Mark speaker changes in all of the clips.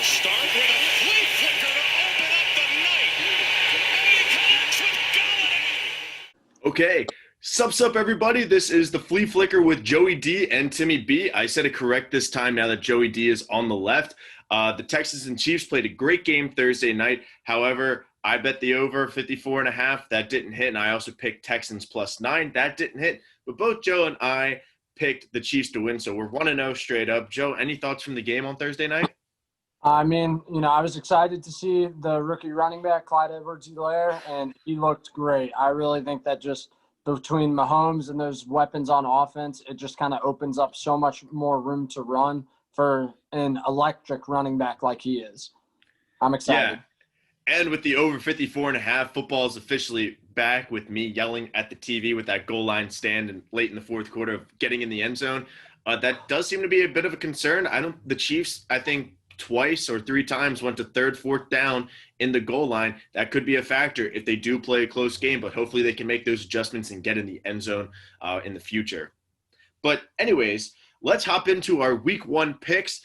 Speaker 1: will start with a flea flicker to open up the night. And he connects with Galladay.
Speaker 2: Okay, sup everybody. This is the Flea Flicker with Joey D and Timmy B. I said it correct this time now that Joey D is on the left. The Texans and Chiefs played a great game Thursday night. However, I bet the over 54.5. That didn't hit, and I also picked Texans +9. That didn't hit. But both Joe and I picked the Chiefs to win, so we're 1-0 straight up. Joe, any thoughts from the game on Thursday night?
Speaker 3: I mean, I was excited to see the rookie running back, Clyde Edwards-Helaire, and he looked great. I really think that just between Mahomes and those weapons on offense, it just kind of opens up so much more room to run for an electric running back like he is. I'm excited.
Speaker 2: Yeah. And with the over 54.5, football is officially back with me yelling at the TV with that goal line stand and late in the fourth quarter of getting in the end zone. That does seem to be a bit of a concern. The Chiefs, I think, twice or three times went to third, fourth down in the goal line. That could be a factor if they do play a close game, but hopefully they can make those adjustments and get in the end zone in the future. But anyways, let's hop into our week one picks.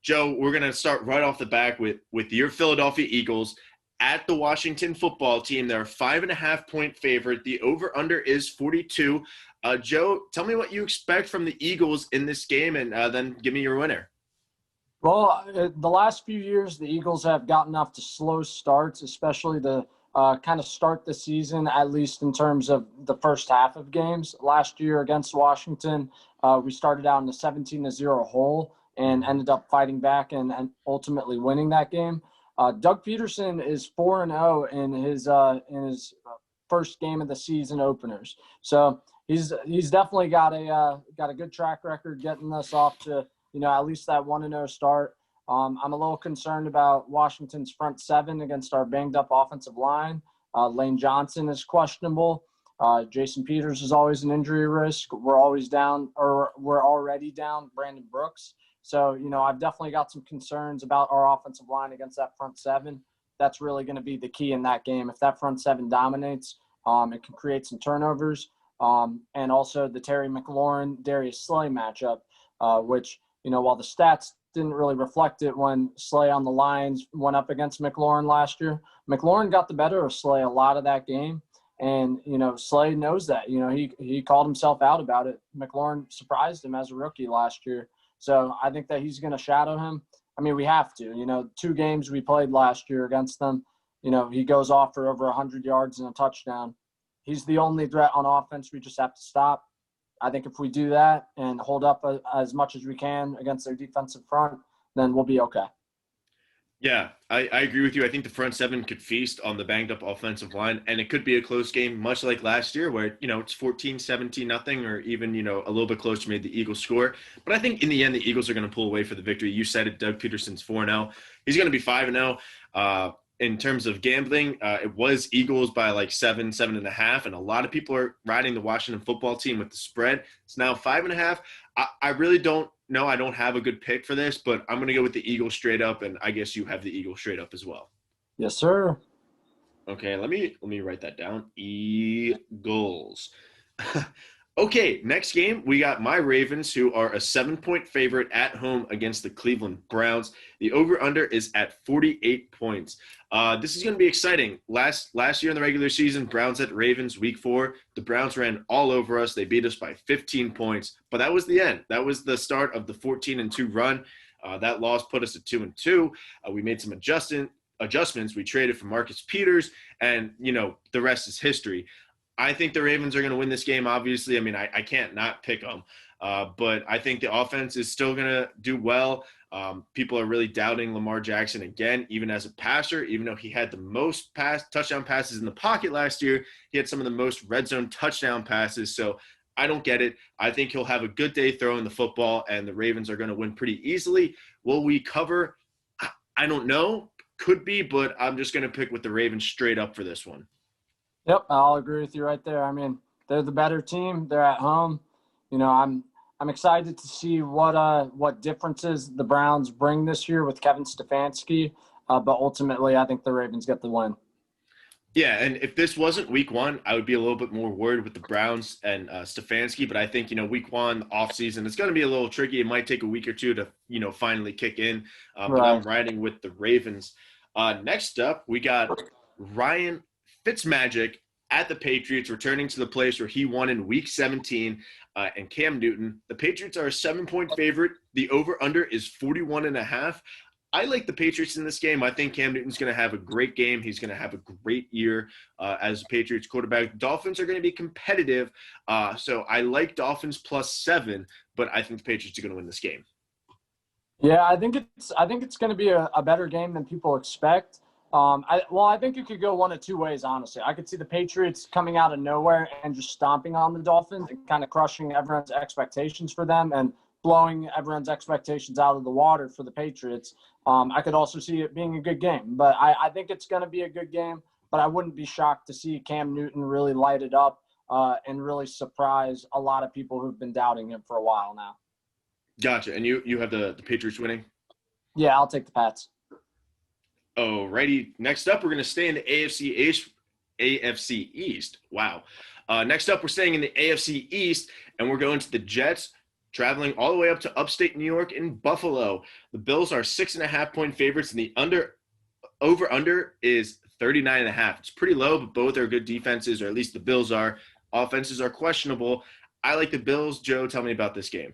Speaker 2: Joe, we're going to start right off the back with your Philadelphia Eagles at the Washington football team. They're a 5.5-point favorite. The over-under is 42. Joe, tell me what you expect from the Eagles in this game, and then give me your winner.
Speaker 3: Well, the last few years, the Eagles have gotten off to slow starts, especially the kind of start the season, at least in terms of the first half of games. Last year against Washington, we started out in a 17-0 hole and ended up fighting back and ultimately winning that game. Doug Peterson is 4-0 in his first game of the season openers. So he's definitely got a good track record getting us off to at least that 1-0 start. I'm a little concerned about Washington's front seven against our banged up offensive line. Lane Johnson is questionable. Jason Peters is always an injury risk. We're already down Brandon Brooks. So, I've definitely got some concerns about our offensive line against that front seven. That's really going to be the key in that game. If that front seven dominates, it can create some turnovers. And also the Terry McLaurin, Darius Slay matchup, which, while the stats didn't really reflect it when Slay on the Lions went up against McLaurin last year, McLaurin got the better of Slay a lot of that game. And, Slay knows that. He called himself out about it. McLaurin surprised him as a rookie last year. So I think that he's going to shadow him. I mean, we have to. 2 games we played last year against them, he goes off for over 100 yards and a touchdown. He's the only threat on offense. We just have to stop. I think if we do that and hold up as much as we can against their defensive front, then we'll be okay.
Speaker 2: Yeah, I agree with you. I think the front seven could feast on the banged up offensive line, and it could be a close game, much like last year where, it's 14-17-0 or even, a little bit closer made the Eagles score. But I think in the end, the Eagles are going to pull away for the victory. You said it, Doug Peterson's 4-0. He's going to be 5-0. In terms of gambling, it was Eagles by like 7.5, and a lot of people are riding the Washington football team with the spread. It's now 5.5. I really don't know. I don't have a good pick for this, but I'm going to go with the Eagles straight up, and I guess you have the Eagles straight up as well.
Speaker 3: Yes, sir.
Speaker 2: Okay, let me write that down. Eagles. Okay, next game, we got my Ravens, who are a 7-point favorite at home against the Cleveland Browns. The over-under is at 48 points. This is going to be exciting. Last year in the regular season, Browns at Ravens, week 4. The Browns ran all over us. They beat us by 15 points, but that was the end. That was the start of the 14-2 run. That loss put us at 2-2. We made some adjustments. We traded for Marcus Peters, and, the rest is history. I think the Ravens are going to win this game, obviously. I mean, I can't not pick them. But I think the offense is still going to do well. People are really doubting Lamar Jackson again, even as a passer, even though he had the most touchdown passes in the pocket last year. He had some of the most red zone touchdown passes. So I don't get it. I think he'll have a good day throwing the football, and the Ravens are going to win pretty easily. Will we cover? I don't know. Could be, but I'm just going to pick with the Ravens straight up for this one.
Speaker 3: Yep, I'll agree with you right there. I mean, they're the better team. They're at home. I'm excited to see what differences the Browns bring this year with Kevin Stefanski. But ultimately, I think the Ravens get the win.
Speaker 2: Yeah, and if this wasn't week one, I would be a little bit more worried with the Browns and Stefanski. But I think, week one, off season, it's going to be a little tricky. It might take a week or two to, finally kick in. But I'm
Speaker 3: Right.
Speaker 2: riding with the Ravens. Next up, we got Ryan Fitzmagic at the Patriots, returning to the place where he won in week 17, and Cam Newton. The Patriots are a 7-point favorite. The over-under is 41.5. I like the Patriots in this game. I think Cam Newton's going to have a great game. He's going to have a great year as a Patriots quarterback. Dolphins are going to be competitive, so I like Dolphins +7, but I think the Patriots are going to win this game.
Speaker 3: Yeah, I think it's going to be a better game than people expect. I think it could go one of two ways, honestly. I could see the Patriots coming out of nowhere and just stomping on the Dolphins and kind of crushing everyone's expectations for them and blowing everyone's expectations out of the water for the Patriots. I could also see it being a good game, but I think it's going to be a good game, but I wouldn't be shocked to see Cam Newton really light it up and really surprise a lot of people who've been doubting him for a while now.
Speaker 2: Gotcha. And you have the Patriots winning?
Speaker 3: Yeah, I'll take the Pats.
Speaker 2: Alrighty. Next up, we're going to stay in the AFC East. Wow. Next up, we're staying in the AFC East, and we're going to the Jets, traveling all the way up to upstate New York in Buffalo. The Bills are 6.5-point favorites, and the over-under is 39.5. It's pretty low, but both are good defenses, or at least the Bills are. Offenses are questionable. I like the Bills. Joe, tell me about this game.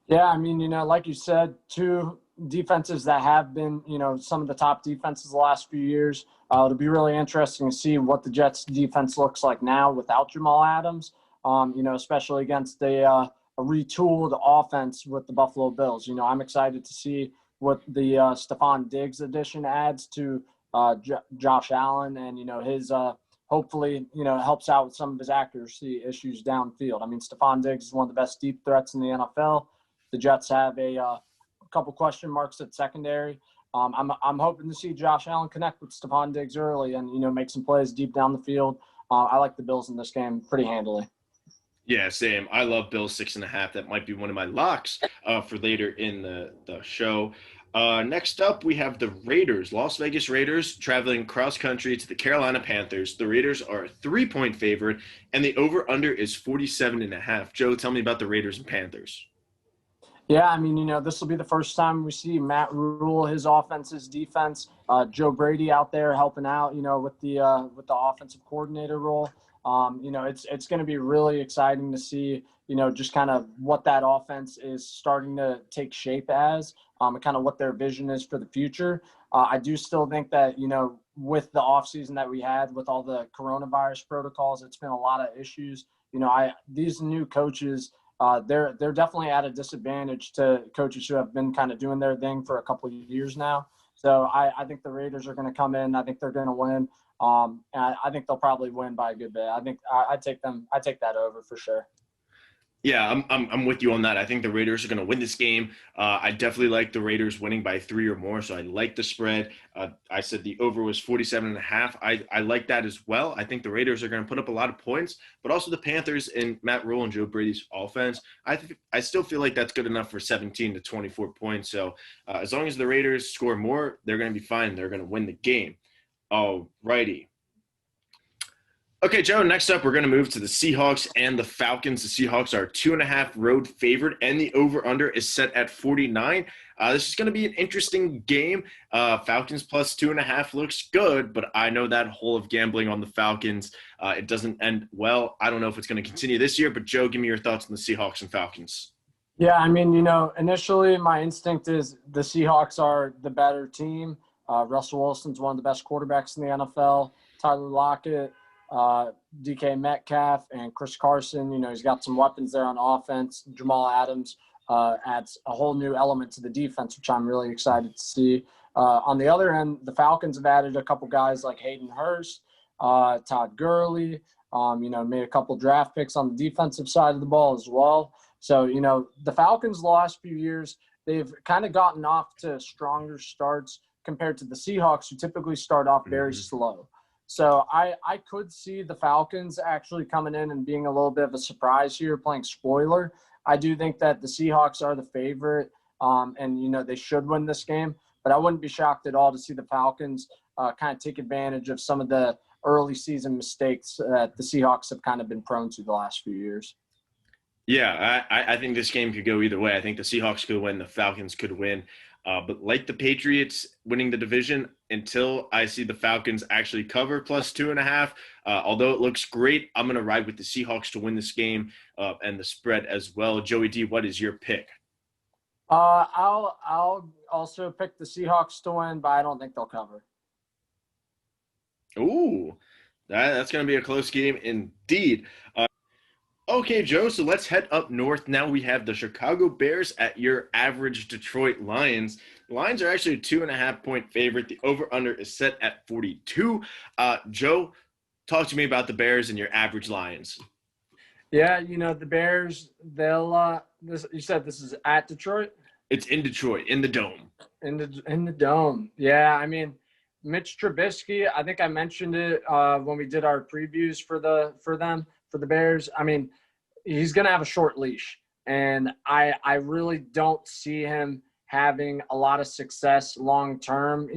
Speaker 3: Yeah, I mean, like you said, two defenses that have been, some of the top defenses the last few years. It'll be really interesting to see what the Jets defense looks like now without Jamal Adams, especially against a retooled offense with the Buffalo Bills. I'm excited to see what the Stephon Diggs addition adds to Josh Allen and, his hopefully, helps out with some of his accuracy issues downfield. I mean, Stephon Diggs is one of the best deep threats in the NFL. The Jets have a couple question marks at secondary. I'm hoping to see Josh Allen connect with Stephon Diggs early and, make some plays deep down the field. I like the Bills in this game pretty handily.
Speaker 2: Yeah, same. I love Bills 6.5. That might be one of my locks for later in the show. Next up, we have the Raiders, Las Vegas Raiders, traveling cross country to the Carolina Panthers. The Raiders are a 3-point favorite, and the over-under is 47.5. Joe, tell me about the Raiders and Panthers.
Speaker 3: Yeah, I mean, this will be the first time we see Matt Rule, his offense's defense, Joe Brady out there helping out, with the offensive coordinator role. It's going to be really exciting to see, just kind of what that offense is starting to take shape as, and kind of what their vision is for the future. I do still think that, with the offseason that we had with all the coronavirus protocols, it's been a lot of issues. These new coaches, they're definitely at a disadvantage to coaches who have been kind of doing their thing for a couple of years now. So I think the Raiders are going to come in. I think they're going to win. And I think they'll probably win by a good bit. I think I take that over for sure.
Speaker 2: Yeah, I'm with you on that. I think the Raiders are going to win this game. I definitely like the Raiders winning by 3 or more, so I like the spread. I said the over was 47.5. I like that as well. I think the Raiders are going to put up a lot of points, but also the Panthers and Matt Rule and Joe Brady's offense. I still feel like that's good enough for 17 to 24 points. So as long as the Raiders score more, they're going to be fine. They're going to win the game. All righty. Okay, Joe, next up, we're going to move to the Seahawks and the Falcons. The Seahawks are 2.5 road favorite, and the over-under is set at 49. This is going to be an interesting game. Falcons plus 2.5 looks good, but I know that whole of gambling on the Falcons, it doesn't end well. I don't know if it's going to continue this year, but Joe, give me your thoughts on the Seahawks and Falcons.
Speaker 3: Yeah, I mean, initially my instinct is the Seahawks are the better team. Russell Wilson's one of the best quarterbacks in the NFL. Tyler Lockett, DK Metcalf, and Chris Carson. He's got some weapons there on offense. Jamal Adams adds a whole new element to the defense, which I'm really excited to see. On the other end, the Falcons have added a couple guys like Hayden Hurst, Todd Gurley, made a couple draft picks on the defensive side of the ball as well. So, the Falcons the last few years, they've kind of gotten off to stronger starts compared to the Seahawks, who typically start off very slow. So I could see the Falcons actually coming in and being a little bit of a surprise here, playing spoiler. I do think that the Seahawks are the favorite, and, they should win this game. But I wouldn't be shocked at all to see the Falcons kind of take advantage of some of the early season mistakes that the Seahawks have kind of been prone to the last few years.
Speaker 2: Yeah, I think this game could go either way. I think the Seahawks could win, the Falcons could win. But like the Patriots winning the division, until I see the Falcons actually cover plus 2.5, although it looks great, I'm going to ride with the Seahawks to win this game and the spread as well. Joey D, what is your pick?
Speaker 3: I'll also pick the Seahawks to win, but I don't think they'll cover.
Speaker 2: Ooh, that's going to be a close game indeed. Okay, Joe, so let's head up north. Now we have the Chicago Bears at your average Detroit Lions. The Lions are actually a 2.5-point favorite. The over-under is set at 42. Joe, talk to me about the Bears and your average Lions.
Speaker 3: Yeah, the Bears, they'll you said this is at Detroit?
Speaker 2: It's in Detroit, in the Dome.
Speaker 3: In the Dome. Yeah, I mean, Mitch Trubisky, I think I mentioned it when we did our previews for the Bears. I mean, he's going to have a short leash, and I really don't see him having a lot of success long term,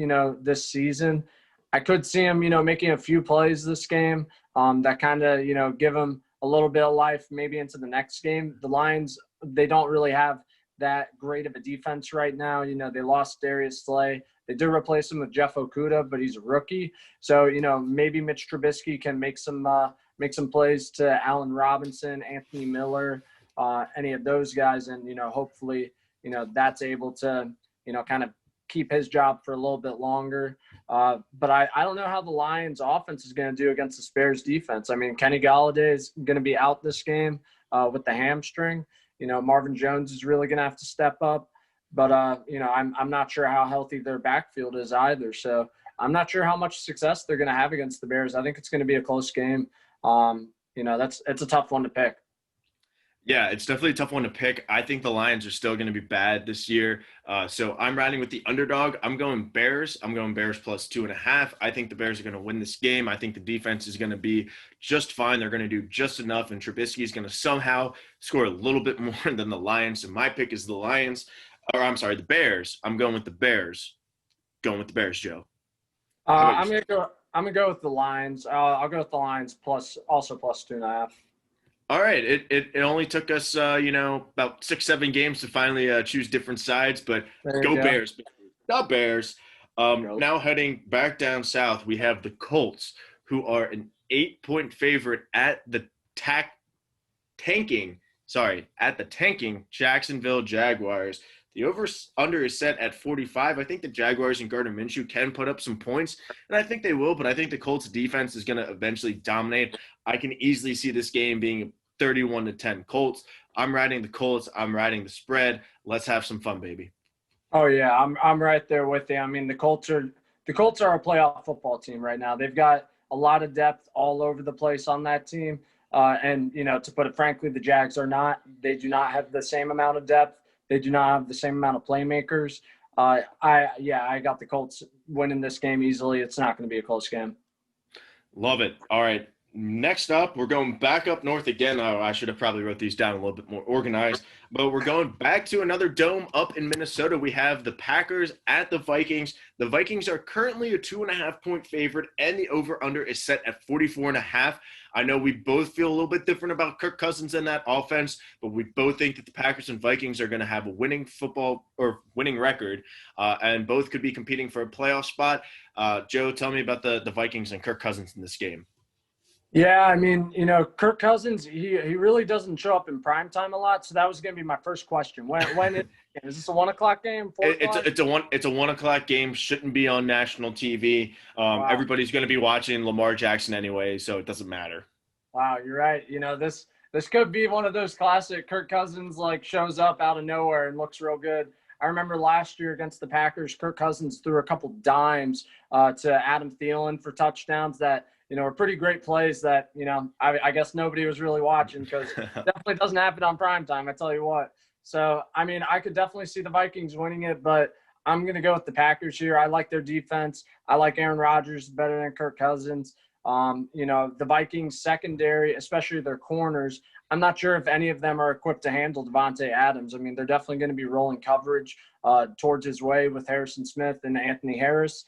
Speaker 3: this season. I could see him, making a few plays this game that kind of, give him a little bit of life maybe into the next game. The Lions, they don't really have that great of a defense right now. They lost Darius Slay. They did replace him with Jeff Okudah, but he's a rookie. So, maybe Mitch Trubisky can make some plays to Allen Robinson, Anthony Miller, any of those guys. And, hopefully, that's able to, kind of keep his job for a little bit longer. But I don't know how the Lions offense is going to do against the Bears defense. I mean, Kenny Golladay is going to be out this game with the hamstring. Marvin Jones is really going to have to step up. But, I'm not sure how healthy their backfield is either. So I'm not sure how much success they're going to have against the Bears. I think it's going to be a close game. It's a tough one to pick.
Speaker 2: Yeah, it's definitely a tough one to pick. I think the Lions are still going to be bad this year. So I'm riding with the underdog. I'm going Bears. I'm going Bears plus 2.5. I think the Bears are going to win this game. I think the defense is going to be just fine. They're going to do just enough, and Trubisky is going to somehow score a little bit more than the Lions. So my pick is the the Bears. I'm going with the Bears. Going with the Bears, Joe.
Speaker 3: I'm gonna go with the Lions. I'll go with the Lions plus 2.5.
Speaker 2: All right. It only took us, about 6-7 games to finally choose different sides, but go Bears. The Bears. Now heading back down south, we have the Colts, who are an 8-point favorite at the tanking Jacksonville Jaguars. The over-under is set at 45. I think the Jaguars and Gardner Minshew can put up some points, and I think they will, but I think the Colts defense is going to eventually dominate. I can easily see this game being 31-10 Colts. I'm riding the Colts. I'm riding the spread. Let's have some fun, baby.
Speaker 3: Oh, yeah, I'm right there with you. I mean, the Colts are a playoff football team right now. They've got a lot of depth all over the place on that team. And, to put it frankly, the Jags are not. They do not have the same amount of depth. They do not have the same amount of playmakers. I got the Colts winning this game easily. It's not going to be a close game.
Speaker 2: Love it. All right. Next up, we're going back up north again. Oh, I should have probably wrote these down a little bit more organized. But we're going back to another dome up in Minnesota. We have the Packers at the Vikings. The Vikings are currently a 2.5-point favorite, and the over-under is set at 44.5. I know we both feel a little bit different about Kirk Cousins in that offense, but we both think that the Packers and Vikings are going to have a winning record, and both could be competing for a playoff spot. Joe, tell me about the Vikings and Kirk Cousins in this game.
Speaker 3: Yeah, I mean, Kirk Cousins, he really doesn't show up in primetime a lot, so that was going to be my first question. When is this a 1 o'clock game? 4 o'clock?
Speaker 2: It's a 1 o'clock game. Shouldn't be on national TV. Wow. Everybody's going to be watching Lamar Jackson anyway, so it doesn't matter.
Speaker 3: Wow, you're right. This could be one of those classic Kirk Cousins shows up out of nowhere and looks real good. I remember last year against the Packers, Kirk Cousins threw a couple dimes to Adam Thielen for touchdowns that are pretty great plays that, I guess nobody was really watching because definitely doesn't happen on primetime, I tell you what. So, I mean, I could definitely see the Vikings winning it, but I'm going to go with the Packers here. I like their defense. I like Aaron Rodgers better than Kirk Cousins. The Vikings secondary, especially their corners, I'm not sure if any of them are equipped to handle Devontae Adams. I mean, they're definitely going to be rolling coverage towards his way with Harrison Smith and Anthony Harris.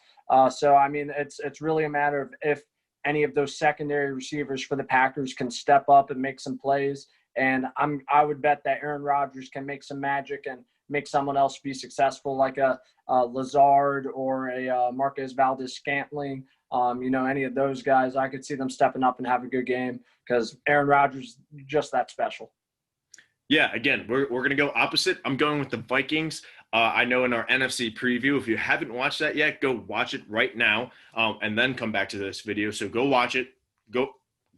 Speaker 3: So, I mean, it's really a matter of if any of those secondary receivers for the Packers can step up and make some plays. And I would bet that Aaron Rodgers can make some magic and make someone else be successful, like a Lazard or a Marquez Valdez-Scantling. Any of those guys, I could see them stepping up and have a good game because Aaron Rodgers is just that special.
Speaker 2: Yeah, again, we're going to go opposite. I'm going with the Vikings. I know in our NFC preview, if you haven't watched that yet, go watch it right now and then come back to this video. So go watch it. Go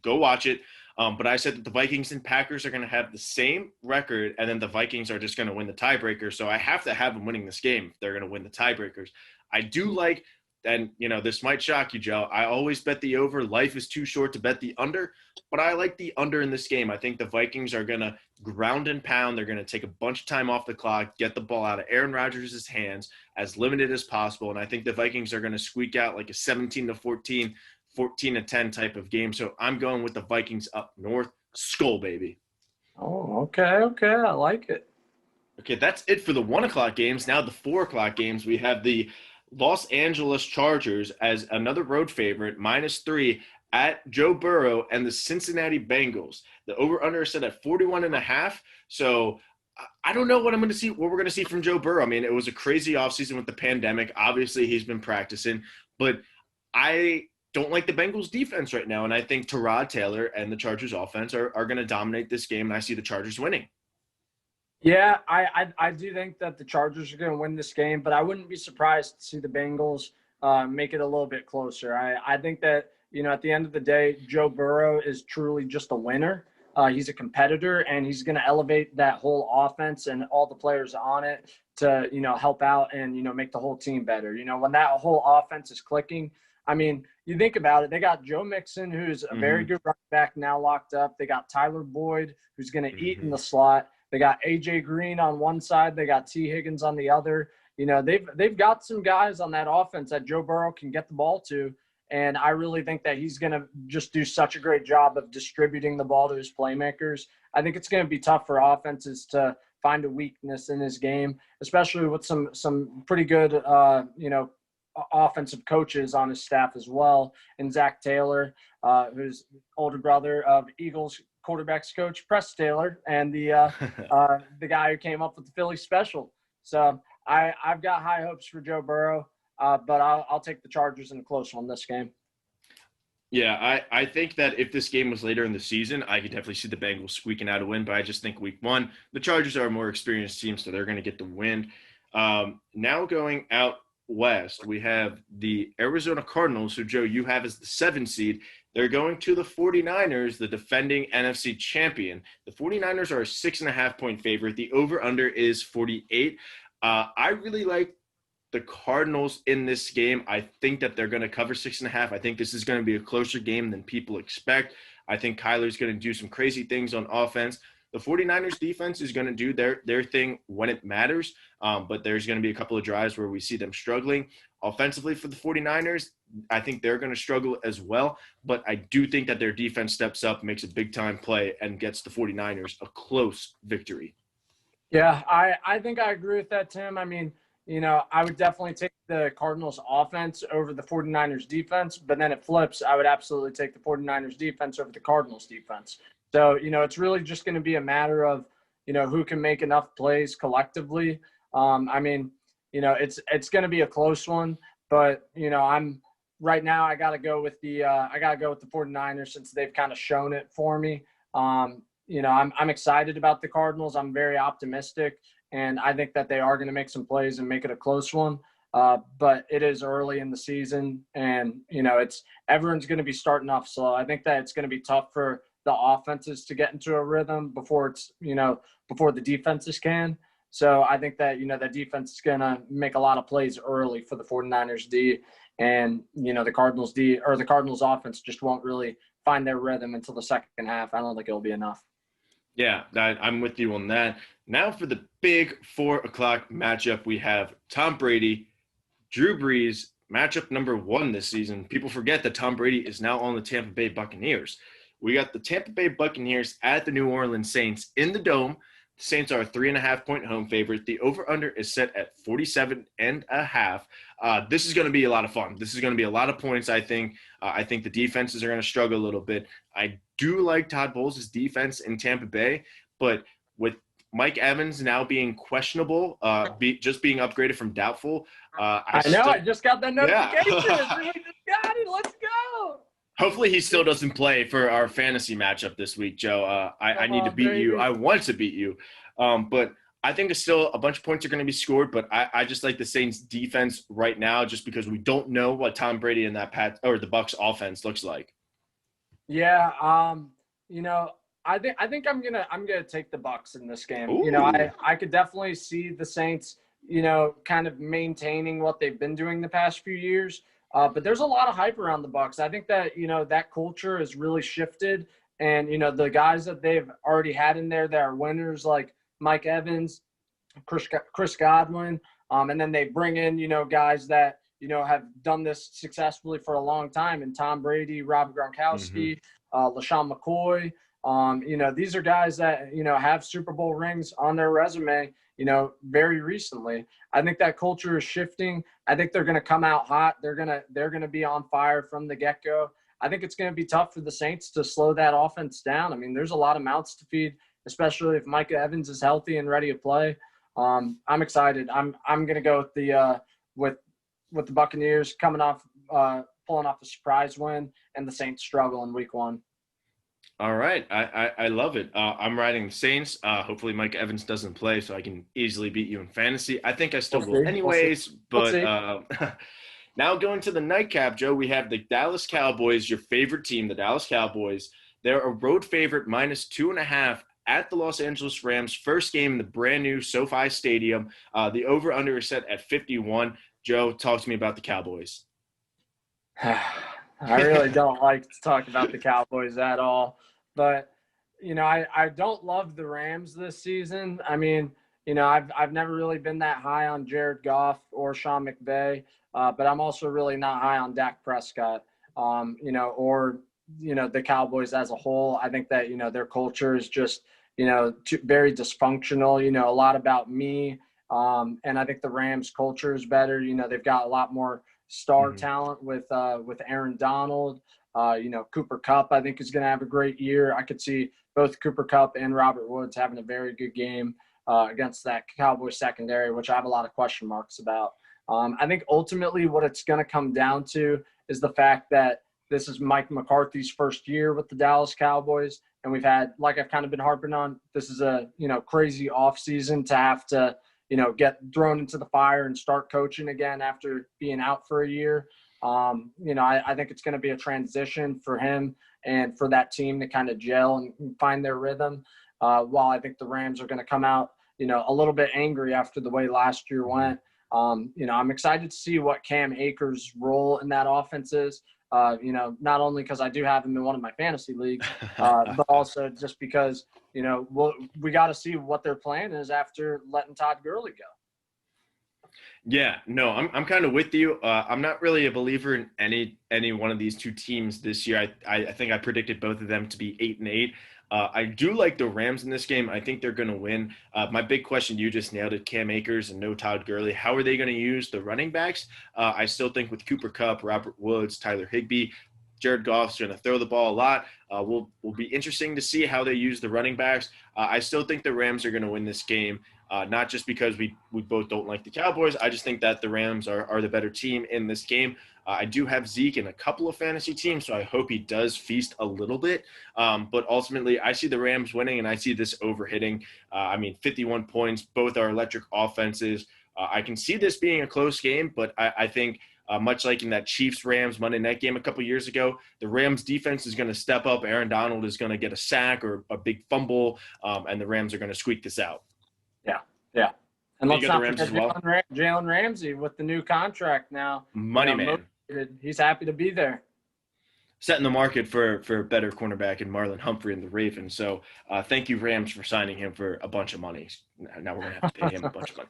Speaker 2: watch it. But I said that the Vikings and Packers are going to have the same record, and then the Vikings are just going to win the tiebreaker. So I have to have them winning this game if they're going to win the tiebreakers. I do like, and this might shock you, Joe, I always bet the over. Life is too short to bet the under, but I like the under in this game. I think the Vikings are going to ground and pound. They're going to take a bunch of time off the clock, get the ball out of Aaron Rodgers' hands as limited as possible, and I think the Vikings are going to squeak out like a 17-14, 14-10 type of game. So I'm going with the Vikings up north. Skull, baby.
Speaker 3: Oh, okay. I like it.
Speaker 2: Okay, that's it for the 1 o'clock games. Now the 4 o'clock games, we have the Los Angeles Chargers as another road favorite, -3 at Joe Burrow and the Cincinnati Bengals. The over-under is set at 41.5. So I don't know what we're going to see from Joe Burrow. I mean, it was a crazy offseason with the pandemic. Obviously, he's been practicing, but I don't like the Bengals defense right now. And I think Tyrod Taylor and the Chargers offense are going to dominate this game. And I see the Chargers winning.
Speaker 3: Yeah, I do think that the Chargers are going to win this game, but I wouldn't be surprised to see the Bengals make it a little bit closer. I think that, at the end of the day, Joe Burrow is truly just a winner. He's a competitor, and he's going to elevate that whole offense and all the players on it to, help out and, make the whole team better. When that whole offense is clicking, I mean, you think about it, they got Joe Mixon, who's a very good running back now locked up. They got Tyler Boyd, who's going to eat in the slot. They got A.J. Green on one side. They got T. Higgins on the other. They've got some guys on that offense that Joe Burrow can get the ball to, and I really think that he's going to just do such a great job of distributing the ball to his playmakers. I think it's going to be tough for offenses to find a weakness in his game, especially with some pretty good, offensive coaches on his staff as well, and Zach Taylor, who's older brother of Eagles quarterbacks coach Press Taylor, and the guy who came up with the Philly special. So I've got high hopes for Joe Burrow, but I'll take the Chargers in a close one this game.
Speaker 2: Yeah, I think that if this game was later in the season, I could definitely see the Bengals squeaking out a win, but I just think week 1, the Chargers are a more experienced team, so they're going to get the win. Now going out west, we have the Arizona Cardinals, who, Joe, you have as the 7 seed. They're going to the 49ers, the defending NFC champion. The 49ers are a 6.5-point favorite. The over-under is 48. I really like the Cardinals in this game. I think that they're going to cover 6.5. I think this is going to be a closer game than people expect. I think Kyler's going to do some crazy things on offense. The 49ers defense is going to do their thing when it matters, but there's going to be a couple of drives where we see them struggling. Offensively for the 49ers, I think they're going to struggle as well, but I do think that their defense steps up, makes a big-time play, and gets the 49ers a close victory.
Speaker 3: Yeah, I think I agree with that, Tim. I mean, I would definitely take the Cardinals offense over the 49ers defense, but then it flips. I would absolutely take the 49ers defense over the Cardinals defense. So, it's really just going to be a matter of, who can make enough plays collectively. It's going to be a close one, but, right now I got to go with the 49ers since they've kind of shown it for me. I'm excited about the Cardinals. I'm very optimistic, and I think that they are going to make some plays and make it a close one. But it is early in the season, and, everyone's going to be starting off slow. I think that it's going to be tough for the offenses to get into a rhythm before the defenses can. So I think that, the defense is going to make a lot of plays early for the 49ers D, and, the Cardinals D or the Cardinals offense just won't really find their rhythm until the second half. I don't think it'll be enough.
Speaker 2: Yeah, I'm with you on that. Now for the big 4 o'clock matchup, we have Tom Brady, Drew Brees, matchup number 1 this season. People forget that Tom Brady is now on the Tampa Bay Buccaneers. We got the Tampa Bay Buccaneers at the New Orleans Saints in the Dome. The Saints are a 3.5-point home favorite. The over-under is set at 47.5. This is going to be a lot of fun. This is going to be a lot of points, I think. I think the defenses are going to struggle a little bit. I do like Todd Bowles' defense in Tampa Bay, but with Mike Evans now being questionable, just being upgraded from doubtful.
Speaker 3: I just got that notification.
Speaker 2: Yeah.
Speaker 3: We just got it. Let's go.
Speaker 2: Hopefully he still doesn't play for our fantasy matchup this week, Joe. I need to beat you. I want to beat you. But I think still a bunch of points are going to be scored, but I just like the Saints defense right now just because we don't know what Tom Brady and the Bucs offense looks like.
Speaker 3: Yeah, I think I'm gonna take the Bucs in this game.
Speaker 2: Ooh.
Speaker 3: I could definitely see the Saints, kind of maintaining what they've been doing the past few years. But there's a lot of hype around the Bucs. I think that that culture has really shifted, and the guys that they've already had in there that are winners, like Mike Evans, Chris Godwin, and then they bring in guys that have done this successfully for a long time, and Tom Brady, Rob Gronkowski, LaShawn McCoy. These are guys that have Super Bowl rings on their resume very recently. I think that culture is shifting. I think they're going to come out hot. They're going to be on fire from the get-go. I think it's going to be tough for the Saints to slow that offense down. I mean, there's a lot of mouths to feed, especially if Micah Evans is healthy and ready to play. I'm excited. I'm going to go with the with the Buccaneers coming off pulling off a surprise win and the Saints struggle in week 1.
Speaker 2: All right. I love it. I'm riding the Saints. Hopefully Mike Evans doesn't play so I can easily beat you in fantasy. I think I still will anyways, but now going to the nightcap, Joe, we have the Dallas Cowboys, your favorite team, the Dallas Cowboys. They're a road favorite -2.5 at the Los Angeles Rams. First game in the brand new SoFi Stadium. The over-under is set at 51. Joe, talk to me about the Cowboys.
Speaker 3: I really don't like to talk about the Cowboys at all. But, I don't love the Rams this season. I mean, I've never really been that high on Jared Goff or Sean McVay, but I'm also really not high on Dak Prescott, or the Cowboys as a whole. I think that, their culture is just, very dysfunctional, a lot about me. And I think the Rams culture is better. They've got a lot more star talent with Aaron Donald. Cooper Kupp, I think, is going to have a great year. I could see both Cooper Kupp and Robert Woods having a very good game against that Cowboys secondary, which I have a lot of question marks about. I think ultimately what it's going to come down to is the fact that this is Mike McCarthy's first year with the Dallas Cowboys. And we've had, like I've kind of been harping on, this is a, crazy offseason to have to, get thrown into the fire and start coaching again after being out for a year. I think it's going to be a transition for him and for that team to kind of gel and find their rhythm. While I think the Rams are going to come out, a little bit angry after the way last year went. I'm excited to see what Cam Akers' role in that offense is. Not only because I do have him in one of my fantasy leagues, but also just because, we got to see what their plan is after letting Todd Gurley go.
Speaker 2: Yeah, no, I'm kind of with you. I'm not really a believer in any one of these two teams this year. I think I predicted both of them to be 8-8. I do like the Rams in this game. I think they're going to win. My big question, you just nailed it, Cam Akers and no Todd Gurley. How are they going to use the running backs? I still think with Cooper Kupp, Robert Woods, Tyler Higbee, Jared Goff's going to throw the ball a lot. Will be interesting to see how they use the running backs. I still think the Rams are going to win this game, not just because we both don't like the Cowboys. I just think that the Rams are the better team in this game. I do have Zeke in a couple of fantasy teams, so I hope he does feast a little bit. But ultimately, I see the Rams winning, and I see this overhitting. 51 points. Both are electric offenses. I can see this being a close game, but I think much like in that Chiefs-Rams Monday night game a couple years ago, the Rams defense is going to step up. Aaron Donald is going to get a sack or a big fumble, and the Rams are going to squeak this out.
Speaker 3: Yeah. And let's not
Speaker 2: forget
Speaker 3: Jalen Ramsey with the new contract now.
Speaker 2: Money man.
Speaker 3: He's happy to be there.
Speaker 2: Setting the market for a better cornerback in Marlon Humphrey and the Ravens. So thank you, Rams, for signing him for a bunch of money. Now we're going to have to pay him a bunch of money.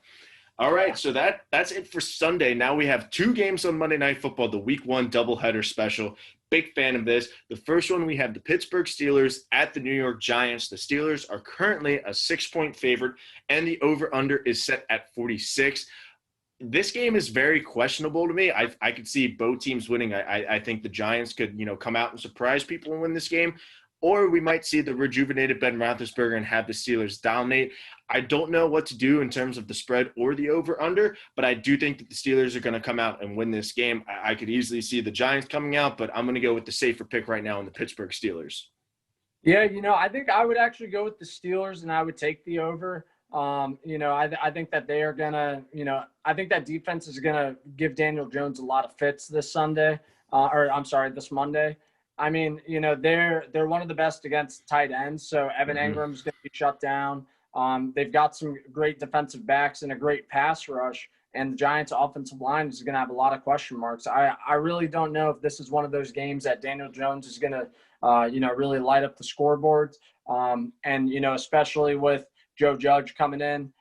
Speaker 2: All right, so that's it for Sunday. Now we have two games on Monday Night Football, the Week 1 doubleheader special. Big fan of this. The first one, we have the Pittsburgh Steelers at the New York Giants. The Steelers are currently a 6-point favorite, and the over-under is set at 46. this game is very questionable to me. I could see both teams winning. I think the Giants could, come out and surprise people and win this game, or we might see the rejuvenated Ben Roethlisberger and have the Steelers dominate. I don't know what to do in terms of the spread or the over-under, but I do think that the Steelers are going to come out and win this game. I could easily see the Giants coming out, but I'm going to go with the safer pick right now in the Pittsburgh Steelers.
Speaker 3: Yeah, I think I would actually go with the Steelers, and I would take the over. I think that they are going to, I think that defense is going to give Daniel Jones a lot of fits this this Monday. I mean, they're one of the best against tight ends, so Evan Ingram's going to be shut down. They've got some great defensive backs and a great pass rush, and the Giants' offensive line is going to have a lot of question marks. I really don't know if this is one of those games that Daniel Jones is going to, really light up the scoreboards. Especially with Joe Judge coming in,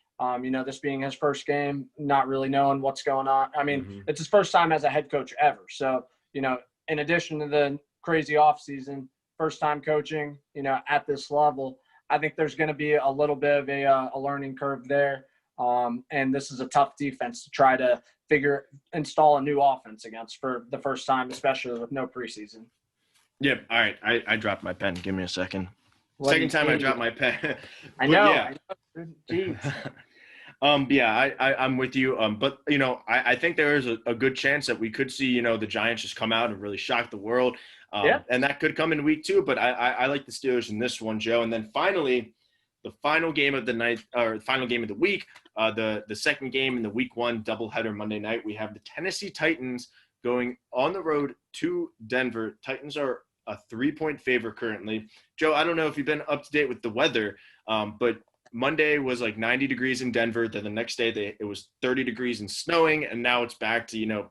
Speaker 3: this being his first game, not really knowing what's going on. I mean, it's his first time as a head coach ever. So, in addition to the crazy offseason, first time coaching, at this level, I think there's going to be a little bit of a learning curve there. And this is a tough defense to try to install a new offense against for the first time, especially with no preseason.
Speaker 2: Yep. All right. I dropped my pen. Give me a second.
Speaker 3: What
Speaker 2: Second time I dropped my pen.
Speaker 3: I know.
Speaker 2: Yeah.
Speaker 3: Jeez.
Speaker 2: I'm with you. But I think there is a good chance that we could see, the Giants just come out and really shock the world. And that could come in week 2, but I like the Steelers in this one, Joe. And then finally, the final game of the night, or final game of the week, the second game in the week 1 doubleheader Monday night, we have the Tennessee Titans going on the road to Denver. Titans are a 3-point favorite currently. Joe, I don't know if you've been up to date with the weather, but Monday was like 90 degrees in Denver. Then the next day it was 30 degrees and snowing, and now it's back to,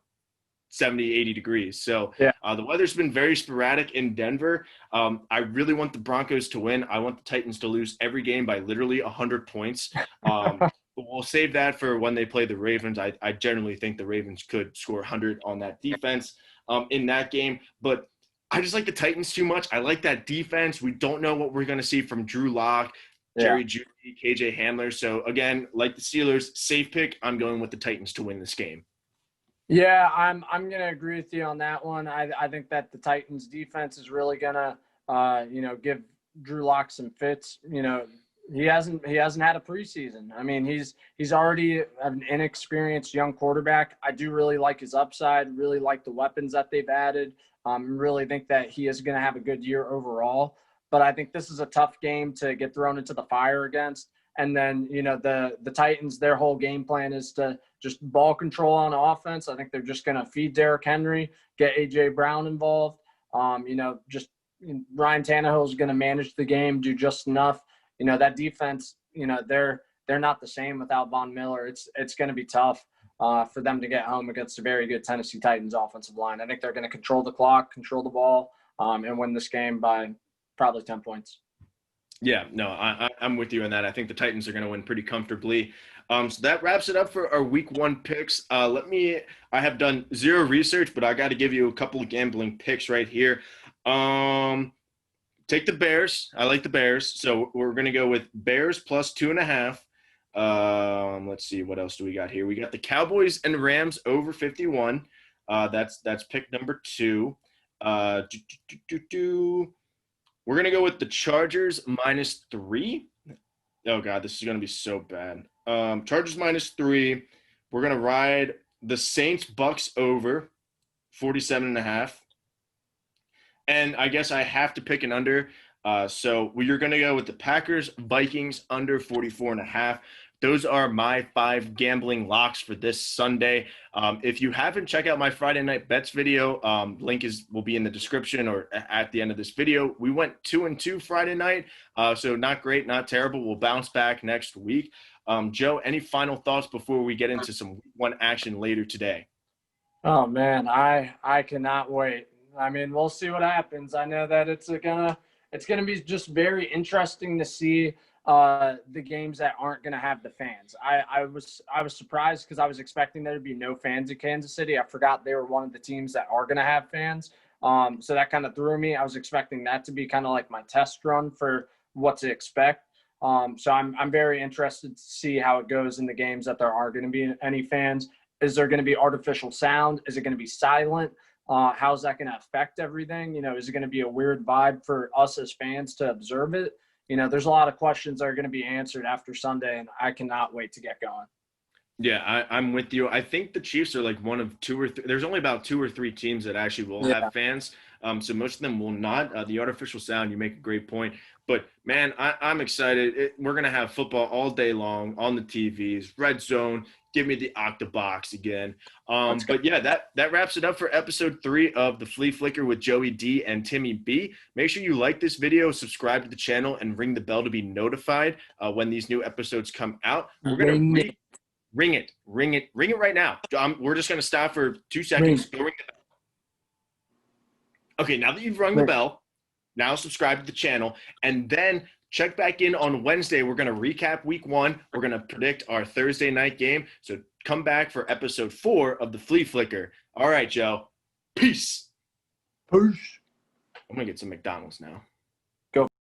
Speaker 2: 70, 80 degrees. So the weather's been very sporadic in Denver. I really want the Broncos to win. I want the Titans to lose every game by literally 100 points. But we'll save that for when they play the Ravens. I generally think the Ravens could score 100 on that defense in that game. But I just like the Titans too much. I like that defense. We don't know what we're going to see from Drew Lock, Jerry Jeudy, KJ Hamler. So, again, like the Steelers, safe pick. I'm going with the Titans to win this game.
Speaker 3: Yeah, I'm going to agree with you on that one. I think that the Titans defense is really going to, give Drew Lock some fits. He hasn't had a preseason. I mean, he's already an inexperienced young quarterback. I do really like his upside, really like the weapons that they've added. Really think that he is going to have a good year overall. But I think this is a tough game to get thrown into the fire against. And then, the Titans, their whole game plan is to just ball control on offense. I think they're just going to feed Derrick Henry, get A.J. Brown involved. Ryan Tannehill is going to manage the game, do just enough. That defense, they're not the same without Von Miller. It's going to be tough for them to get home against a very good Tennessee Titans offensive line. I think they're going to control the clock, control the ball, and win this game by probably 10 points.
Speaker 2: Yeah, no, I'm with you on that. I think the Titans are going to win pretty comfortably. So that wraps it up for our week 1 picks. I have done zero research, but I got to give you a couple of gambling picks right here. Take the Bears. I like the Bears. So we're going to go with Bears plus 2.5. Let's see. What else do we got here? We got the Cowboys and Rams over 51. That's pick number 2. We're going to go with the Chargers minus 3. Oh, God, this is going to be so bad. Chargers minus 3. We're going to ride the Saints Bucks over 47.5. And I guess I have to pick an under. So you're going to go with the Packers Vikings under 44.5. Those are my 5 gambling locks for this Sunday. If you haven't, check out my Friday Night Bets video. Link will be in the description or at the end of this video. We went 2-2 Friday night, so not great, not terrible. We'll bounce back next week. Joe, any final thoughts before we get into some week 1 action later today?
Speaker 3: Oh, man, I cannot wait. I mean, we'll see what happens. I know that it's gonna be just very interesting to see the games that aren't going to have the fans. I was surprised because I was expecting there to be no fans in Kansas City. I forgot they were one of the teams that are going to have fans. So that kind of threw me. I was expecting that to be kind of like my test run for what to expect. So I'm very interested to see how it goes in the games that there are going to be any fans. Is there going to be artificial sound? Is it going to be silent? How's that going to affect everything? Is it going to be a weird vibe for us as fans to observe it? There's a lot of questions that are going to be answered after Sunday, and I cannot wait to get going.
Speaker 2: Yeah, I'm with you. I think the Chiefs are like one of two or three. There's only about two or three teams that actually will have fans. So most of them will not. The artificial sound, you make a great point. But, man, I'm excited. We're going to have football all day long on the TVs, red zone. Give me the Octobox again. But, yeah, that wraps it up for episode 3 of the Flea Flicker with Joey D and Timmy B. Make sure you like this video, subscribe to the channel, and ring the bell to be notified when these new episodes come out. We're going to ring it right now. We're just going to stop for 2 seconds. Go ring the bell. Okay, now that you've rung the bell, now subscribe to the channel, and then check back in on Wednesday. We're going to recap week 1. We're going to predict our Thursday night game. So come back for episode 4 of the Flea Flicker. All right, Joe. Peace.
Speaker 3: Peace.
Speaker 2: I'm going to get some McDonald's now.